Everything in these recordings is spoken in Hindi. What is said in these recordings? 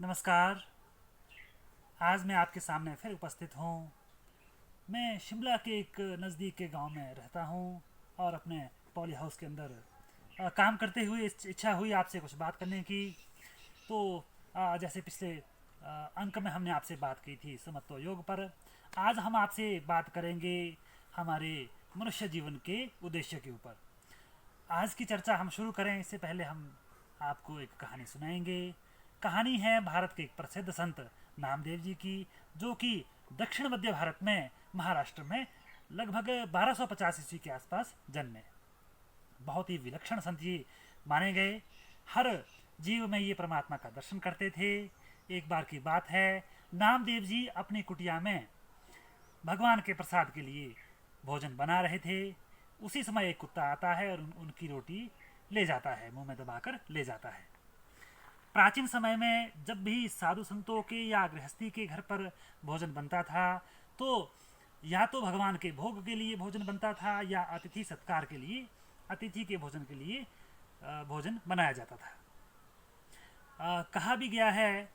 नमस्कार। आज मैं आपके सामने फिर उपस्थित हूँ। मैं शिमला के एक नज़दीक के गांव में रहता हूँ और अपने पॉली हाउस के अंदर काम करते हुए इच्छा हुई आपसे कुछ बात करने की। तो जैसे पिछले अंक में हमने आपसे बात की थी समत्व योग पर, आज हम आपसे बात करेंगे हमारे मनुष्य जीवन के उद्देश्य के ऊपर। आज की चर्चा हम शुरू करें इससे पहले हम आपको एक कहानी सुनाएंगे। कहानी है भारत के एक प्रसिद्ध संत नामदेव जी की, जो कि दक्षिण मध्य भारत में महाराष्ट्र में लगभग 1250 ईस्वी के आसपास जन्मे। बहुत ही विलक्षण संत जी माने गए। हर जीव में ये परमात्मा का दर्शन करते थे। एक बार की बात है, नामदेव जी अपनी कुटिया में भगवान के प्रसाद के लिए भोजन बना रहे थे। उसी समय एक कुत्ता आता है और उनकी रोटी ले जाता है, मुंह में दबाकर ले जाता है। प्राचीन समय में जब भी साधु संतों के या गृहस्थी के घर पर भोजन बनता था, तो या तो भगवान के भोग के लिए भोजन बनता था या अतिथि सत्कार के लिए, अतिथि के भोजन के लिए भोजन बनाया जाता था। कहा भी गया है,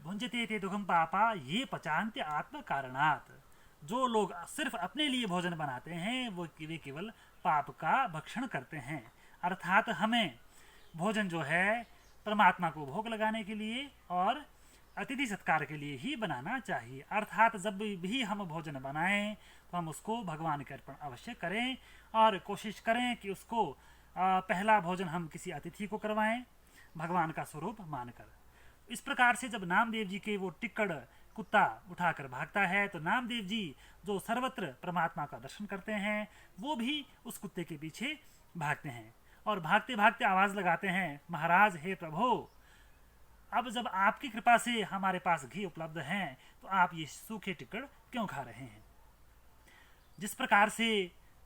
भुंजते थे दुखम पापा ये पचान्त्य आत्म कारणात। जो लोग सिर्फ अपने लिए भोजन बनाते हैं वे केवल पाप का भक्षण करते हैं। अर्थात हमें भोजन जो है परमात्मा को भोग लगाने के लिए और अतिथि सत्कार के लिए ही बनाना चाहिए। अर्थात जब भी हम भोजन बनाएं तो हम उसको भगवान के अर्पण अवश्य करें और कोशिश करें कि उसको पहला भोजन हम किसी अतिथि को करवाएं भगवान का स्वरूप मानकर। इस प्रकार से जब नामदेव जी के वो टिक्कड़ कुत्ता उठाकर भागता है तो नामदेव जी जो सर्वत्र परमात्मा का दर्शन करते हैं वो भी उस कुत्ते के पीछे भागते हैं और भागते भागते आवाज लगाते हैं, महाराज हे प्रभु, अब जब आपकी कृपा से हमारे पास घी उपलब्ध है तो आप ये सूखे टिक्कड़ क्यों खा रहे हैं। जिस प्रकार से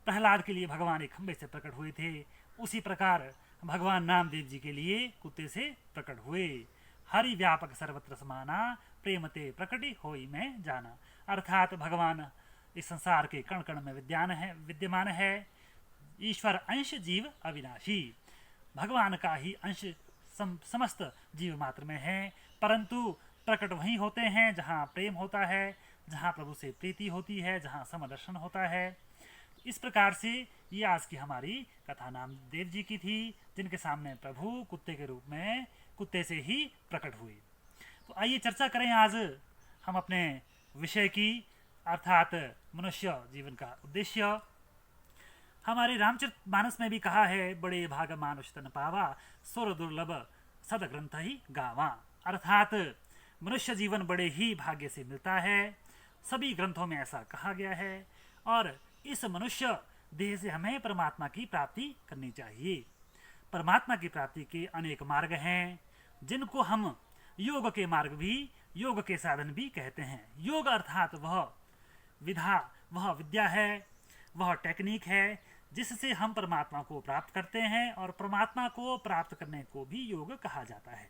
प्रहलाद के लिए भगवान एक खंबे से प्रकट हुए थे, उसी प्रकार भगवान नामदेव जी के लिए कुत्ते से प्रकट हुए। हरि व्यापक सर्वत्र समाना प्रेमते प्रकटि होई में जाना। अर्थात भगवान इस संसार के कण कण में विद्यमान है। ईश्वर अंश जीव अविनाशी। भगवान का ही अंश समस्त जीव मात्र में है, परंतु प्रकट वहीं होते हैं जहाँ प्रेम होता है, जहाँ प्रभु से प्रीति होती है, जहाँ समदर्शन होता है। इस प्रकार से ये आज की हमारी कथा नामदेव जी की थी, जिनके सामने प्रभु कुत्ते के रूप में कुत्ते से ही प्रकट हुए। तो आइए चर्चा करें आज हम अपने विषय की, अर्थात मनुष्य जीवन का उद्देश्य। हमारे रामचरितमानस में भी कहा है, बड़े भाग मानुष तन पावा सुर दुर्लभ सद ग्रंथ ही गावा। अर्थात मनुष्य जीवन बड़े ही भाग्य से मिलता है, सभी ग्रंथों में ऐसा कहा गया है। और इस मनुष्य देह से हमें परमात्मा की प्राप्ति करनी चाहिए। परमात्मा की प्राप्ति के अनेक मार्ग हैं, जिनको हम योग के मार्ग भी, योग के साधन भी कहते हैं। योग अर्थात वह विधा, वह विद्या है, वह टेक्निक है जिससे हम परमात्मा को प्राप्त करते हैं, और परमात्मा को प्राप्त करने को भी योग कहा जाता है।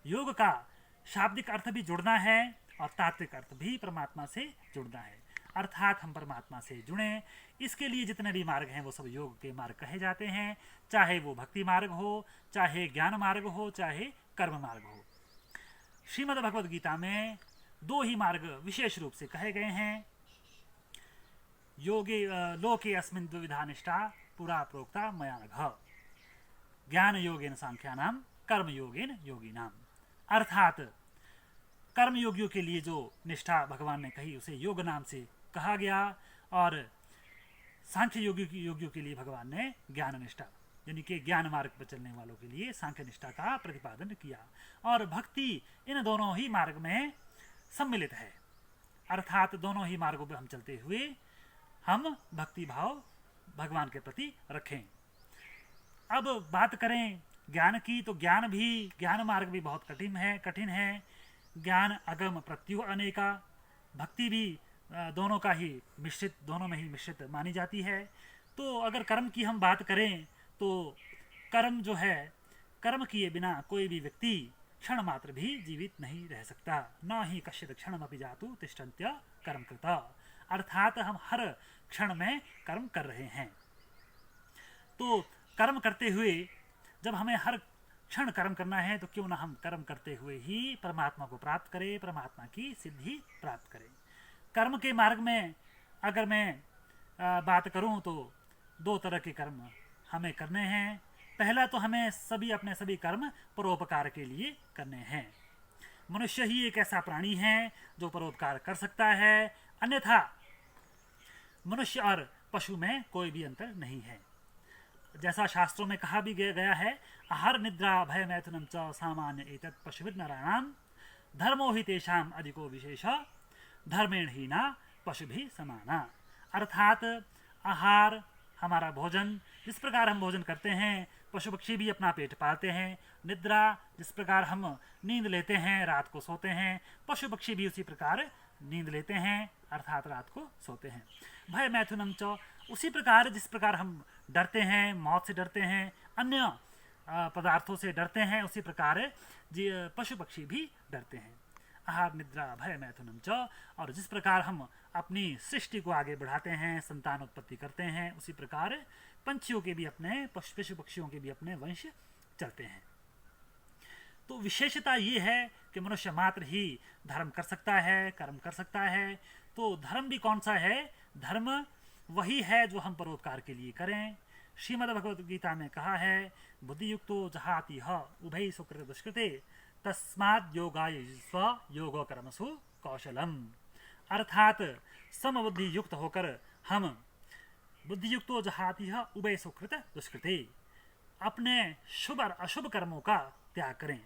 योग का शाब्दिक अर्थ भी जुड़ना है और तात्विक अर्थ भी परमात्मा से जुड़ना है। अर्थात हम परमात्मा से जुड़ें, इसके लिए जितने भी मार्ग हैं वो सब योग के मार्ग कहे जाते हैं, चाहे वो भक्ति मार्ग हो, चाहे ज्ञान मार्ग हो, चाहे कर्म मार्ग हो। श्रीमद् भगवद गीता में दो ही मार्ग विशेष रूप से कहे गए हैं। योगे लोके अस्मिन् द्विविधा निष्ठा पुरा प्रोक्ता मया नघ, ज्ञान योगेन सांख्यानाम कर्म योगेन योगिनाम। अर्थात कर्म योगियों के लिए जो निष्ठा भगवान ने कही उसे योग नाम से कहा गया, और सांख्य योगियों के लिए भगवान ने ज्ञान निष्ठा यानी कि ज्ञान मार्ग पर चलने वालों के लिए सांख्य निष्ठा का प्रतिपादन किया। और भक्ति इन दोनों ही मार्ग में सम्मिलित है। अर्थात दोनों ही मार्गों पर हम चलते हुए हम भक्ति भाव भगवान के प्रति रखें। अब बात करें ज्ञान की, तो ज्ञान मार्ग भी बहुत कठिन है। ज्ञान अगम प्रत्यु अनेका, भक्ति भी दोनों में ही मिश्रित मानी जाती है। तो अगर कर्म की हम बात करें तो कर्म जो है, कर्म किए बिना कोई भी व्यक्ति क्षण मात्र भी जीवित नहीं रह सकता। न ही कश्चित् क्षणमपि जातु तिष्ठन्त्य कर्म कृता। अर्थात हम हर क्षण में कर्म कर रहे हैं। तो कर्म करते हुए जब हमें हर क्षण कर्म करना है तो क्यों ना हम कर्म करते हुए ही परमात्मा को प्राप्त करें, परमात्मा की सिद्धि प्राप्त करें। कर्म के मार्ग में अगर मैं बात करूं तो दो तरह के कर्म हमें करने हैं। पहला तो हमें अपने सभी कर्म परोपकार के लिए करने हैं। मनुष्य ही एक ऐसा प्राणी है जो परोपकार कर सकता है, अन्यथा मनुष्य और पशु में कोई भी अंतर नहीं है। जैसा शास्त्रों में कहा भी गया है, आहार निद्रा भय मैथुनम च सामान्य एतत् पशुभिर नराणाम धर्मो ही तेषाम अधिको विशेष धर्मेण हीना पशु भी समाना। अर्थात आहार हमारा भोजन, जिस प्रकार हम भोजन करते हैं पशु पक्षी भी अपना पेट पालते हैं। निद्रा, जिस प्रकार हम नींद लेते हैं, रात को सोते हैं, पशु पक्षी भी उसी प्रकार नींद लेते हैं अर्थात रात को सोते हैं। भय मैथुनम च, उसी प्रकार जिस प्रकार हम डरते हैं, मौत से डरते हैं, अन्य पदार्थों से डरते हैं, उसी प्रकार पशु पक्षी भी डरते हैं। आहार निद्रा भय मैथुनम च, और जिस प्रकार हम अपनी सृष्टि को आगे बढ़ाते हैं, संतान उत्पत्ति करते हैं, उसी प्रकार पंछियों के भी अपने पशु पक्षियों के भी अपने वंश चलते हैं। तो विशेषता ये है कि मनुष्य मात्र ही धर्म कर सकता है, कर्म कर सकता है। तो धर्म भी कौन सा है? धर्म वही है जो हम परोपकार के लिए करें। श्रीमद् भगवद गीता में कहा है, बुद्धि युक्तो जहाति ह उभय सुकृत दुष्कृते तस्माद् योगाय स्व योगो कर्मसु कौशलम। अर्थात समबुद्धि युक्त होकर हम बुद्धि युक्तो जहाति ह उभय सुकृत दुष्कृते, अपने शुभ और अशुभ कर्मों का त्याग करें।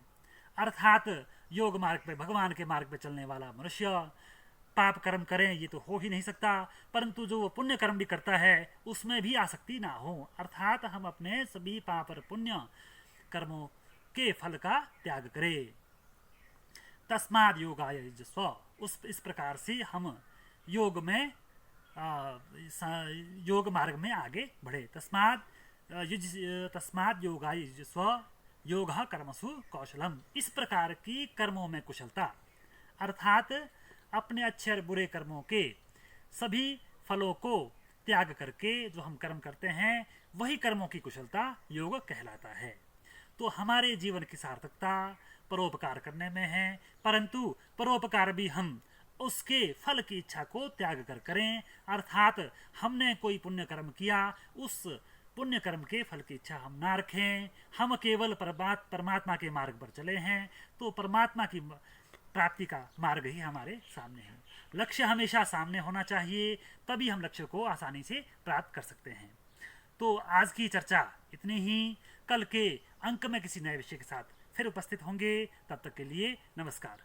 अर्थात योग मार्ग पे, भगवान के मार्ग पे चलने वाला मनुष्य पाप कर्म करें ये तो हो ही नहीं सकता, परंतु जो वो पुण्य कर्म भी करता है उसमें भी आसक्ति ना हो। अर्थात हम अपने सभी पाप और पुण्य कर्मों के फल का त्याग करें। तस्माद् योगाय युज्यस्व, इस प्रकार से हम योग में योग मार्ग में आगे बढ़े। तस्माद् योगाय युज्यस्व योगः कर्मसु कौशलम। इस प्रकार की कर्मों में कुशलता, अर्थात अपने अच्छे और बुरे कर्मों के सभी फलों को त्याग करके जो हम कर्म करते हैं वही कर्मों की कुशलता योग कहलाता है। तो हमारे जीवन की सार्थकता परोपकार करने में है, परंतु परोपकार भी हम उसके फल की इच्छा को त्याग कर करें। अर्थात हमने कोई पुण्य कर्म किया, उस पुण्य कर्म के फल की इच्छा हम ना रखें, हम केवल परमात्मा के मार्ग पर चले हैं, तो परमात्मा की प्राप्ति का मार्ग ही हमारे सामने है। लक्ष्य हमेशा सामने होना चाहिए, तभी हम लक्ष्य को आसानी से प्राप्त कर सकते हैं। तो आज की चर्चा इतनी ही। कल के अंक में किसी नए विषय के साथ फिर उपस्थित होंगे। तब तक के लिए नमस्कार।